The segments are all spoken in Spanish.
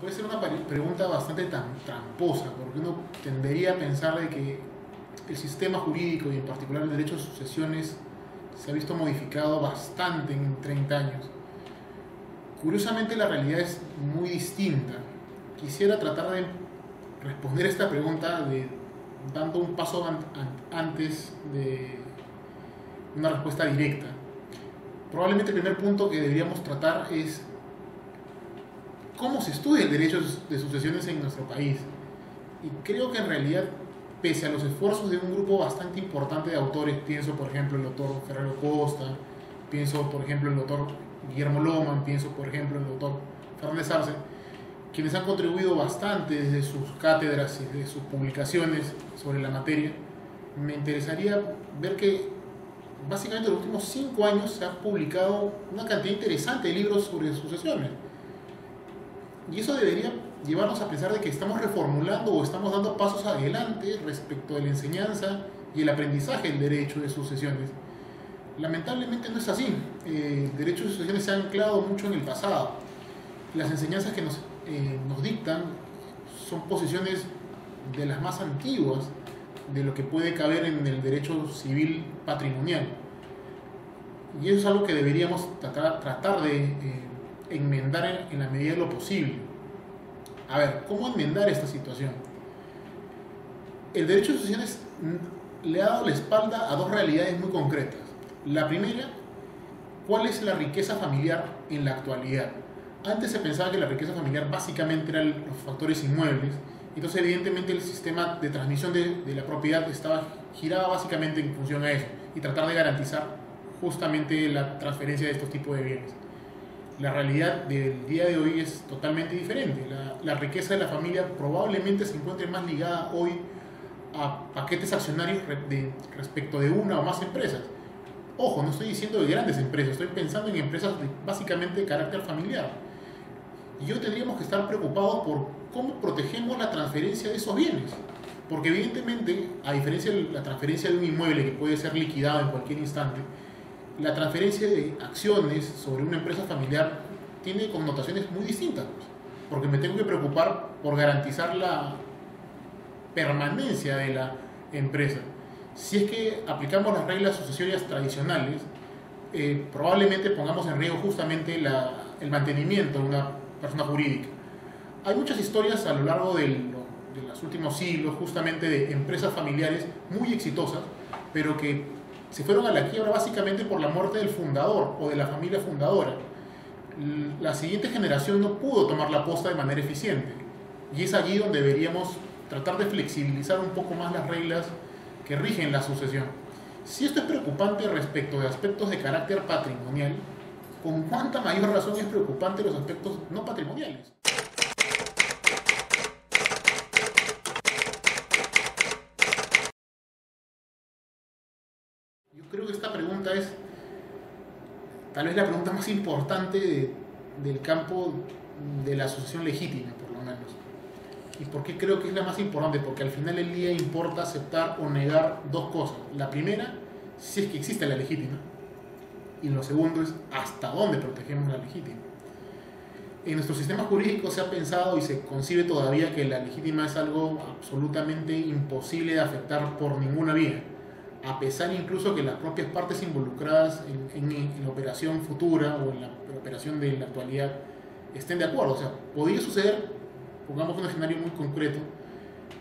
puede ser una pregunta bastante tramposa, porque uno tendería a pensar de que el sistema jurídico y en particular el derecho de sucesiones se ha visto modificado bastante en 30 años. Curiosamente la realidad es muy distinta. Quisiera tratar de responder esta pregunta dando un paso antes de una respuesta directa. Probablemente el primer punto que deberíamos tratar es cómo se estudia el derecho de sucesiones en nuestro país. Y creo que en realidad, pese a los esfuerzos de un grupo bastante importante de autores, pienso por ejemplo en el doctor Ferrero Costa, pienso por ejemplo en el doctor Guillermo Loman, pienso por ejemplo en el doctor Fernández Arce, quienes han contribuido bastante desde sus cátedras y desde sus publicaciones sobre la materia, me interesaría ver que básicamente en los últimos 5 años se ha publicado una cantidad interesante de libros sobre sucesiones. Y eso debería llevarnos a pensar de que estamos reformulando o estamos dando pasos adelante respecto de la enseñanza y el aprendizaje del derecho de sucesiones. Lamentablemente no es así. El derecho de sucesiones se ha anclado mucho en el pasado. Las enseñanzas que nos dictan son posiciones de las más antiguas de lo que puede caber en el derecho civil patrimonial. Y eso es algo que deberíamos tratar de enmendar en la medida de lo posible. A ver, ¿cómo enmendar esta situación? El derecho de sucesiones le ha dado la espalda a dos realidades muy concretas. La primera, ¿cuál es la riqueza familiar en la actualidad? Antes se pensaba que la riqueza familiar básicamente eran los factores inmuebles, entonces evidentemente el sistema de transmisión de la propiedad giraba básicamente en función a eso y tratar de garantizar justamente la transferencia de estos tipos de bienes. La realidad del día de hoy es totalmente diferente. La riqueza de la familia probablemente se encuentre más ligada hoy a paquetes accionarios respecto de una o más empresas. Ojo, no estoy diciendo de grandes empresas, estoy pensando en empresas básicamente de carácter familiar. Y hoy tendríamos que estar preocupados por cómo protegemos la transferencia de esos bienes. Porque evidentemente, a diferencia de la transferencia de un inmueble que puede ser liquidado en cualquier instante, la transferencia de acciones sobre una empresa familiar tiene connotaciones muy distintas, porque me tengo que preocupar por garantizar la permanencia de la empresa. Si es que aplicamos las reglas sucesorias tradicionales, probablemente pongamos en riesgo justamente el mantenimiento de una persona jurídica. Hay muchas historias a lo largo de los últimos siglos justamente de empresas familiares muy exitosas, pero que se fueron a la quiebra básicamente por la muerte del fundador o de la familia fundadora. La siguiente generación no pudo tomar la posta de manera eficiente y es allí donde deberíamos tratar de flexibilizar un poco más las reglas que rigen la sucesión. Si esto es preocupante respecto de aspectos de carácter patrimonial, ¿con cuánta mayor razón es preocupante los aspectos no patrimoniales? Yo creo que esta pregunta es tal vez la pregunta más importante del campo de la sucesión legítima, por lo menos. ¿Y por qué creo que es la más importante? Porque al final del día importa aceptar o negar dos cosas. La primera, si es que existe la legítima. Y lo segundo es hasta dónde protegemos la legítima. En nuestro sistema jurídico se ha pensado y se concibe todavía que la legítima es algo absolutamente imposible de afectar por ninguna vía, a pesar incluso que las propias partes involucradas en la operación futura o en la operación de la actualidad estén de acuerdo. O sea, podría suceder, pongamos un escenario muy concreto,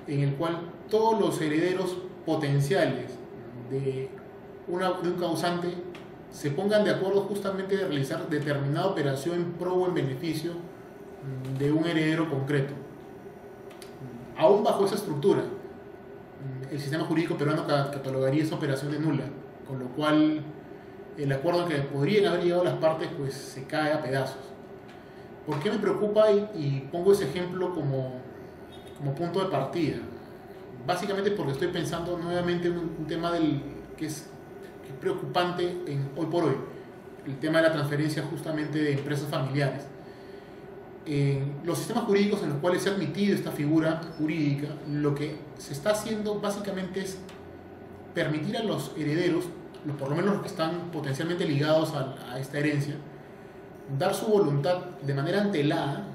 en el cual todos los herederos potenciales de un causante se pongan de acuerdo justamente de realizar determinada operación en pro o en beneficio de un heredero concreto. Aún bajo esa estructura, el sistema jurídico peruano catalogaría esa operación de nula, con lo cual el acuerdo al que podrían haber llegado las partes pues se cae a pedazos. ¿Por qué me preocupa y pongo ese ejemplo como punto de partida? Básicamente porque estoy pensando nuevamente en un tema que es preocupante hoy por hoy, el tema de la transferencia justamente de empresas familiares. Los sistemas jurídicos en los cuales se ha admitido esta figura jurídica, lo que se está haciendo básicamente es permitir a los herederos, por lo menos los que están potencialmente ligados a esta herencia, dar su voluntad de manera antelada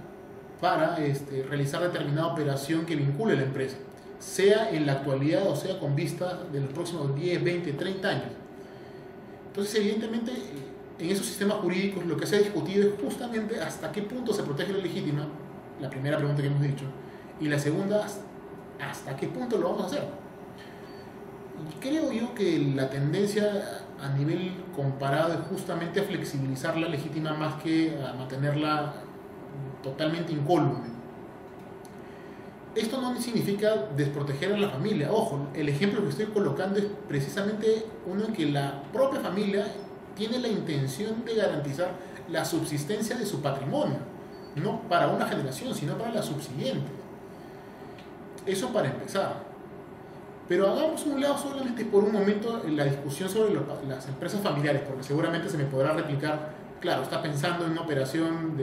para realizar determinada operación que vincule a la empresa, sea en la actualidad o sea con vista de los próximos 10, 20, 30 años. Entonces, evidentemente, en esos sistemas jurídicos lo que se ha discutido es justamente hasta qué punto se protege la legítima, la primera pregunta que hemos dicho, y la segunda, hasta qué punto lo vamos a hacer. Y creo yo que la tendencia a nivel comparado es justamente a flexibilizar la legítima más que a mantenerla totalmente incólume. Esto no significa desproteger a la familia. Ojo, el ejemplo que estoy colocando es precisamente uno en que la propia familia tiene la intención de garantizar la subsistencia de su patrimonio, no para una generación, sino para la subsiguiente. Eso para empezar. Pero hagamos un lado solamente por un momento en la discusión sobre las empresas familiares, porque seguramente se me podrá replicar, claro, está pensando en una operación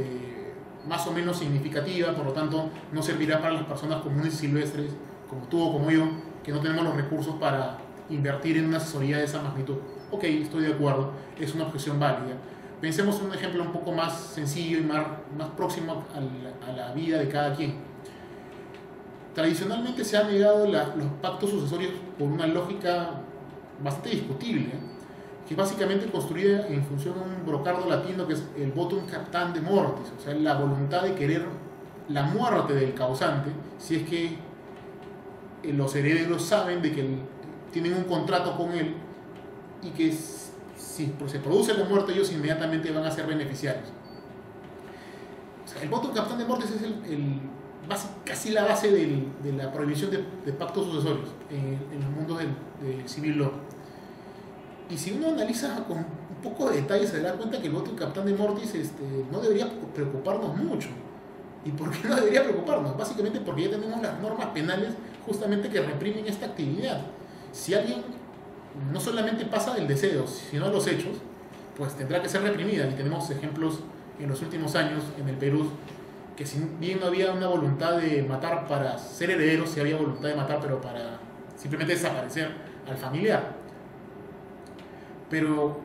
más o menos significativa, por lo tanto no servirá para las personas comunes y silvestres, como tú o como yo, que no tenemos los recursos para invertir en una asesoría de esa magnitud. Ok, estoy de acuerdo, es una objeción válida. Pensemos en un ejemplo un poco más sencillo y más próximo a la vida de cada quien. Tradicionalmente se han negado los pactos sucesorios por una lógica bastante discutible, que es básicamente construida en función de un brocardo latino que es el votum captandum mortis, o sea, la voluntad de querer la muerte del causante, si es que los herederos saben de que tienen un contrato con él y que si se produce la muerte ellos inmediatamente van a ser beneficiarios. O sea, el votum captandum mortis es casi la base de la prohibición de pactos sucesorios en los mundos del civil law. Y si uno analiza con un poco de detalle se dará cuenta que el votum captandum mortis no debería preocuparnos mucho. ¿Y por qué no debería preocuparnos? Básicamente porque ya tenemos las normas penales justamente que reprimen esta actividad. Si alguien no solamente pasa del deseo, sino a los hechos, pues tendrá que ser reprimida. Y tenemos ejemplos en los últimos años en el Perú que si bien no había una voluntad de matar para ser herederos, sí había voluntad de matar pero para simplemente desaparecer al familiar. Pero,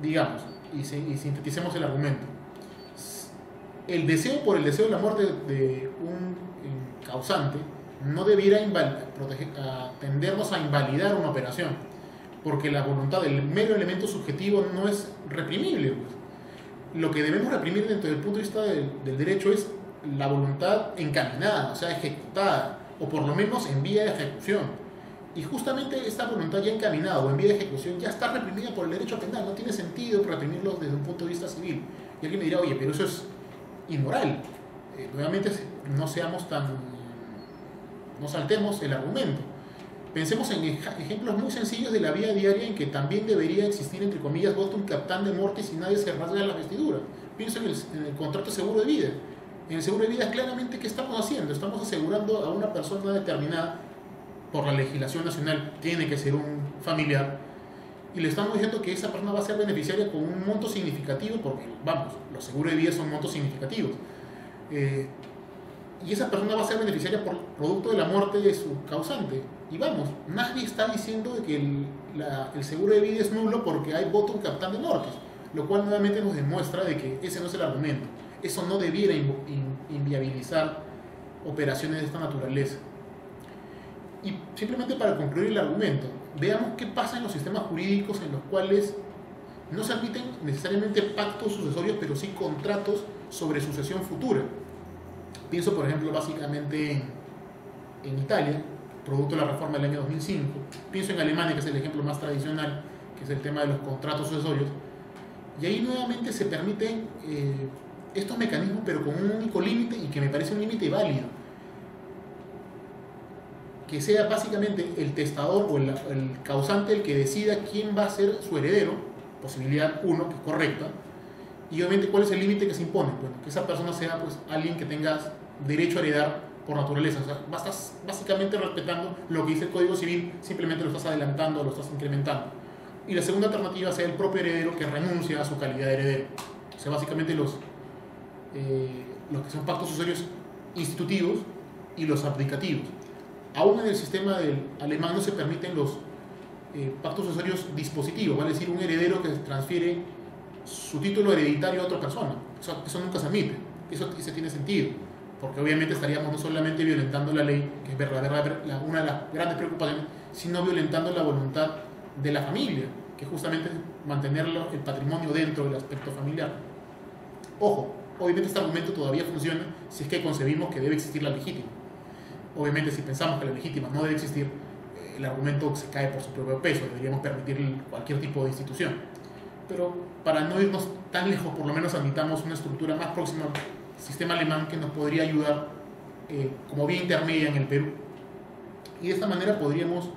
digamos, y sinteticemos el argumento, el deseo por el deseo de la muerte de un causante no debiera tendernos a invalidar una operación, porque la voluntad del mero elemento subjetivo no es reprimible. Pues. Lo que debemos reprimir desde el punto de vista del derecho es la voluntad encaminada, o sea, ejecutada, o por lo menos en vía de ejecución. Y justamente esta voluntad ya encaminada o en vía de ejecución ya está reprimida por el derecho penal. No tiene sentido reprimirlo desde un punto de vista civil. Y alguien me dirá, oye, pero eso es inmoral. Nuevamente, no saltemos el argumento. Pensemos en ejemplos muy sencillos de la vida diaria en que también debería existir, entre comillas, votum captandum mortis y nadie se rasga la vestidura. Pienso en el contrato de seguro de vida. En el seguro de vida, claramente, ¿qué estamos haciendo? Estamos asegurando a una persona determinada. Por la legislación nacional tiene que ser un familiar y le estamos diciendo que esa persona va a ser beneficiaria con un monto significativo porque, vamos, los seguros de vida son montos significativos y esa persona va a ser beneficiaria por producto de la muerte de su causante y vamos, nadie está diciendo de que el seguro de vida es nulo porque hay votum captandum mortis, lo cual nuevamente nos demuestra de que ese no es el argumento. Eso no debiera inviabilizar operaciones de esta naturaleza. Y simplemente para concluir el argumento, veamos qué pasa en los sistemas jurídicos en los cuales no se admiten necesariamente pactos sucesorios, pero sí contratos sobre sucesión futura. Pienso, por ejemplo, básicamente en Italia, producto de la reforma del año 2005. Pienso en Alemania, que es el ejemplo más tradicional, que es el tema de los contratos sucesorios. Y ahí nuevamente se permiten estos mecanismos, pero con un único límite y que me parece un límite válido. Que sea básicamente el testador o el causante el que decida quién va a ser su heredero, posibilidad 1, que es correcta, y obviamente cuál es el límite que se impone, bueno, que esa persona sea pues alguien que tenga derecho a heredar por naturaleza, o sea, estás básicamente respetando lo que dice el Código Civil, simplemente lo estás adelantando o lo estás incrementando. Y la segunda alternativa sea el propio heredero que renuncia a su calidad de heredero, o sea, básicamente los que son pactos sucesorios institutivos y los abdicativos. Aún en el sistema alemán no se permiten los pactos sucesorios dispositivos, vale decir, un heredero que transfiere su título hereditario a otra persona. Eso nunca se admite, eso tiene sentido. porque obviamente estaríamos no solamente violentando la ley, que es una de las grandes preocupaciones, sino violentando la voluntad de la familia, que es justamente mantener el patrimonio dentro del aspecto familiar. Ojo, obviamente este argumento todavía funciona si es que concebimos que debe existir la legítima. Obviamente si pensamos que la legítima no debe existir, el argumento se cae por su propio peso, deberíamos permitir cualquier tipo de institución. Pero para no irnos tan lejos, por lo menos admitamos una estructura más próxima al sistema alemán que nos podría ayudar como vía intermedia en el Perú. Y de esta manera podríamos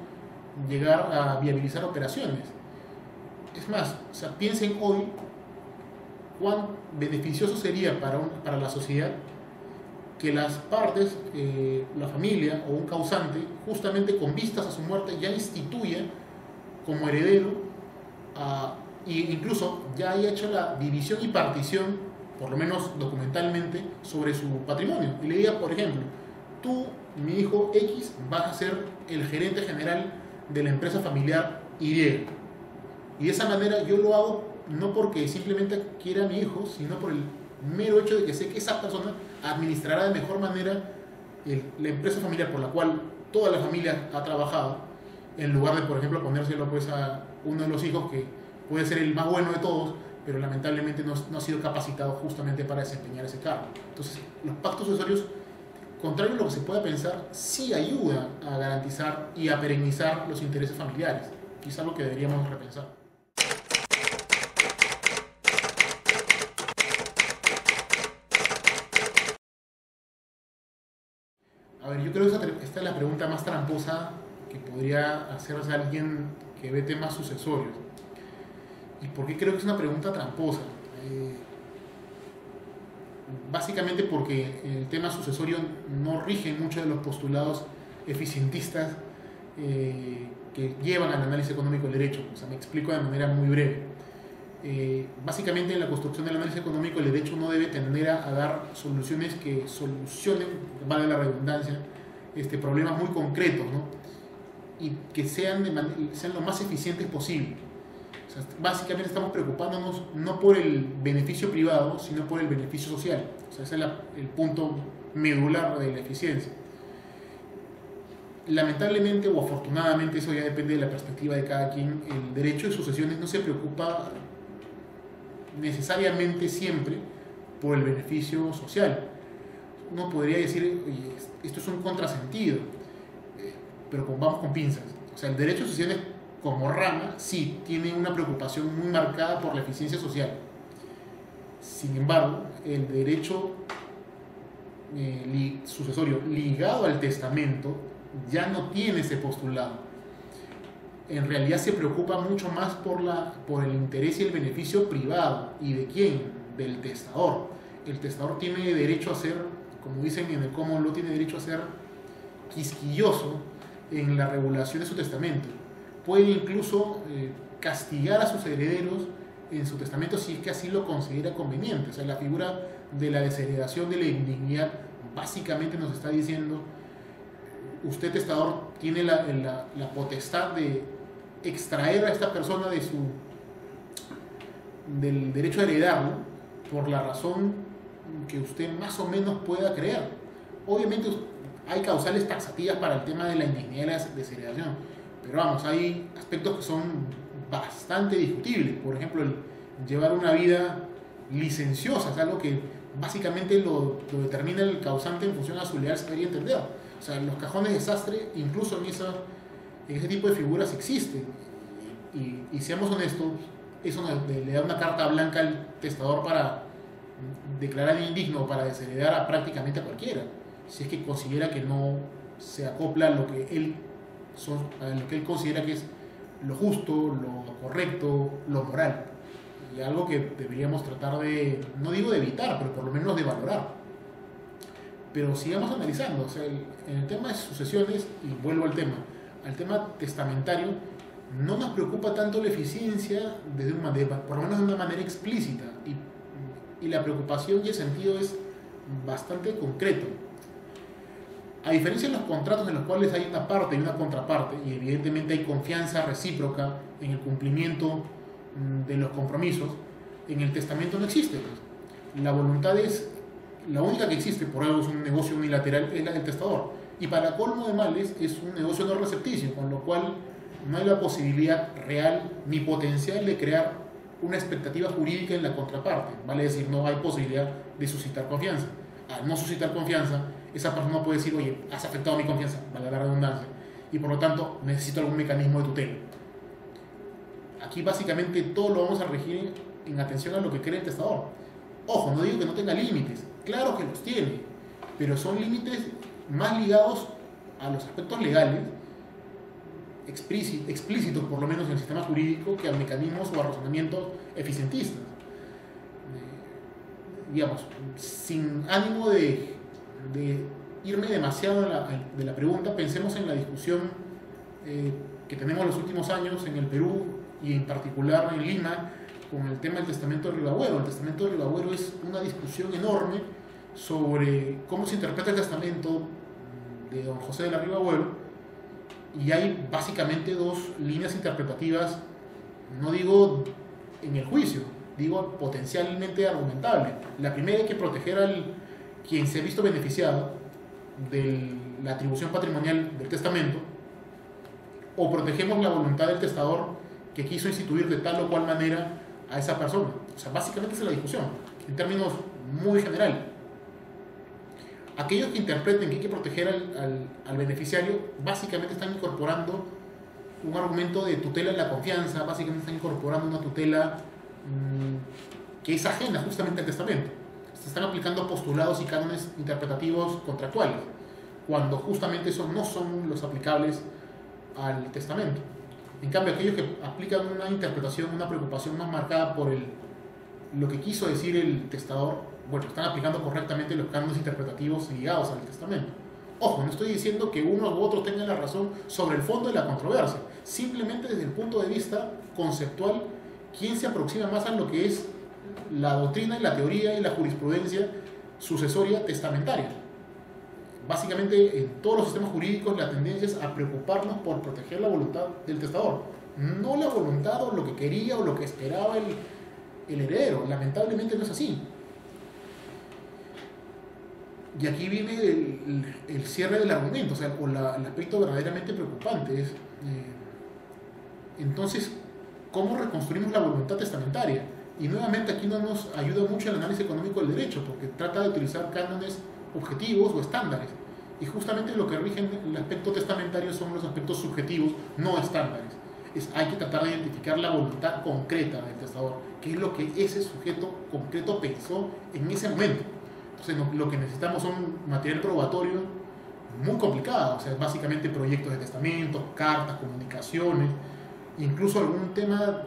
llegar a viabilizar operaciones. Es más, o sea, piensen hoy cuán beneficioso sería para la sociedad que las partes, la familia o un causante, justamente con vistas a su muerte, ya instituya como heredero e incluso ya haya hecho la división y partición, por lo menos documentalmente, sobre su patrimonio. Y le diga, por ejemplo, tú, mi hijo X, vas a ser el gerente general de la empresa familiar Y. Y de esa manera yo lo hago no porque simplemente quiera a mi hijo, sino por el mero hecho de que sé que esa persona administrará de mejor manera la empresa familiar por la cual toda la familia ha trabajado, en lugar de, por ejemplo, ponérselo pues a uno de los hijos que puede ser el más bueno de todos, pero lamentablemente no ha sido capacitado justamente para desempeñar ese cargo. Entonces, los pactos sucesorios, contrario a lo que se pueda pensar, sí ayudan a garantizar y a perennizar los intereses familiares. Y es algo que deberíamos repensar. A ver, yo creo que esta es la pregunta más tramposa que podría hacerse alguien que ve temas sucesorios. ¿Y por qué creo que es una pregunta tramposa? Básicamente porque el tema sucesorio no rige muchos de los postulados eficientistas que llevan al análisis económico del derecho. O sea, me explico de manera muy breve. Básicamente en la construcción del análisis económico el derecho no debe tender a dar soluciones que solucionen, vale la redundancia, problemas muy concretos, ¿no? Y que sean lo más eficientes posible. O sea, básicamente estamos preocupándonos no por el beneficio privado, sino por el beneficio social. O sea, ese es el punto medular de la eficiencia. Lamentablemente o afortunadamente, eso ya depende de la perspectiva de cada quien, el derecho de sucesiones no se preocupa necesariamente siempre por el beneficio social. Uno podría decir, oye, esto es un contrasentido, pero vamos con pinzas. O sea, el derecho de sucesiones como rama sí tiene una preocupación muy marcada por la eficiencia social. Sin embargo, el derecho sucesorio ligado al testamento ya no tiene ese postulado. En realidad se preocupa mucho más por el interés y el beneficio privado. ¿Y de quién? Del testador. El testador tiene derecho a ser, como dicen en el common law, tiene derecho a ser quisquilloso en la regulación de su testamento. Puede incluso castigar a sus herederos en su testamento si es que así lo considera conveniente. O sea, la figura de la desheredación de la indignidad básicamente nos está diciendo: usted, testador, tiene la potestad de extraer a esta persona del derecho a heredarlo por la razón que usted más o menos pueda creer. Obviamente hay causales taxativas para el tema de la indignidad y la desheredación, pero vamos, hay aspectos que son bastante discutibles. Por ejemplo, el llevar una vida licenciosa es algo que básicamente lo determina el causante en función a su leal saber y entender. O sea, los cajones de sastre, incluso en ese tipo de figuras existen. Y seamos honestos, eso le da una carta blanca al testador para declarar indigno o para desheredar a prácticamente a cualquiera, si es que considera que no se acopla a lo que él considera que es lo justo, lo correcto, lo moral. Y algo que deberíamos tratar de, no digo de evitar, pero por lo menos de valorar. Pero sigamos analizando. O sea, en el tema de sucesiones, y vuelvo al tema testamentario, no nos preocupa tanto la eficiencia por lo menos de una manera explícita, y la preocupación y el sentido es bastante concreto. A diferencia de los contratos en los cuales hay una parte y una contraparte, y evidentemente hay confianza recíproca en el cumplimiento de los compromisos, en el testamento no existe. La voluntad es la única que existe, por algo es un negocio unilateral, es la del testador. Y para colmo de males, es un negocio no recepticio, con lo cual no hay la posibilidad real ni potencial de crear una expectativa jurídica en la contraparte. Vale decir, no hay posibilidad de suscitar confianza. Al no suscitar confianza, esa persona puede decir, oye, has afectado mi confianza, vale la redundancia, y por lo tanto necesito algún mecanismo de tutela. Aquí básicamente todo lo vamos a regir en atención a lo que cree el testador. Ojo, no digo que no tenga límites, claro que los tiene, pero son límites más ligados a los aspectos legales, explícitos por lo menos en el sistema jurídico, que a mecanismos o a razonamientos eficientistas. Digamos, sin ánimo de irme demasiado de la pregunta, pensemos en la discusión que tenemos los últimos años en el Perú y en particular en Lima con el tema del testamento de Ribagüero. El testamento de Ribagüero es una discusión enorme sobre cómo se interpreta el testamento de don José de la Ribagüero, y hay básicamente dos líneas interpretativas, no digo en el juicio, digo potencialmente argumentable. La primera, hay que proteger al quien se ha visto beneficiado de la atribución patrimonial del testamento, o protegemos la voluntad del testador que quiso instituir de tal o cual manera a esa persona. O sea, básicamente esa es la discusión, en términos muy generales. Aquellos que interpreten que hay que proteger al beneficiario, básicamente están incorporando un argumento de tutela en la confianza, básicamente están incorporando una tutela que es ajena justamente al testamento. Se están aplicando postulados y cánones interpretativos contractuales, cuando justamente esos no son los aplicables al testamento. En cambio, aquellos que aplican una interpretación, una preocupación más marcada por lo que quiso decir el testador, bueno, están aplicando correctamente los cánones interpretativos ligados al testamento. Ojo, no estoy diciendo que uno u otro tenga la razón sobre el fondo de la controversia, simplemente desde el punto de vista conceptual, quién se aproxima más a lo que es la doctrina y la teoría y la jurisprudencia sucesoria testamentaria. Básicamente, en todos los sistemas jurídicos la tendencia es a preocuparnos por proteger la voluntad del testador, no la voluntad o lo que quería o lo que esperaba el heredero. Lamentablemente no es así. Y aquí viene el cierre del argumento, o sea, el aspecto verdaderamente preocupante. Entonces, ¿cómo reconstruimos la voluntad testamentaria? Y nuevamente aquí no nos ayuda mucho el análisis económico del derecho, porque trata de utilizar cánones objetivos o estándares. Y justamente lo que rigen el aspecto testamentario son los aspectos subjetivos, no estándares. Hay que tratar de identificar la voluntad concreta del testador, que es lo que ese sujeto concreto pensó en ese momento. Entonces lo que necesitamos son material probatorio muy complicado, o sea, básicamente proyectos de testamento, cartas, comunicaciones, incluso algún tema,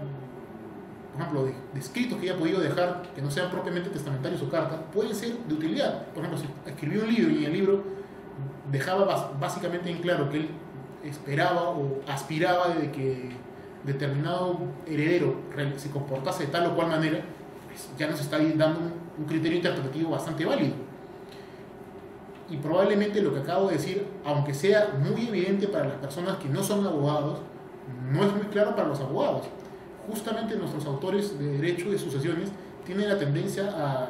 por ejemplo, de escritos que haya podido dejar, que no sean propiamente testamentarios o cartas, pueden ser de utilidad. Por ejemplo, si escribió un libro y en el libro dejaba básicamente en claro que él esperaba o aspiraba de que determinado heredero se comportase de tal o cual manera, pues ya nos está dando un criterio interpretativo bastante válido. Y probablemente lo que acabo de decir, aunque sea muy evidente para las personas que no son abogados, no es muy claro para los abogados. Justamente nuestros autores de derecho de sucesiones tienen la tendencia a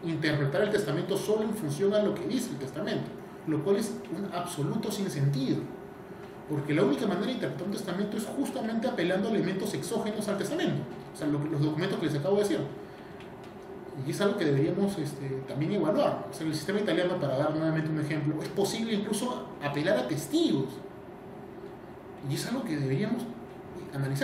interpretar el testamento solo en función a lo que dice el testamento, lo cual es un absoluto sinsentido, porque la única manera de interpretar un testamento es justamente apelando a elementos exógenos al testamento, o sea, los documentos que les acabo de decir. Y es algo que deberíamos también evaluar. O sea, en el sistema italiano, para dar nuevamente un ejemplo, es posible incluso apelar a testigos, y es algo que deberíamos analizar.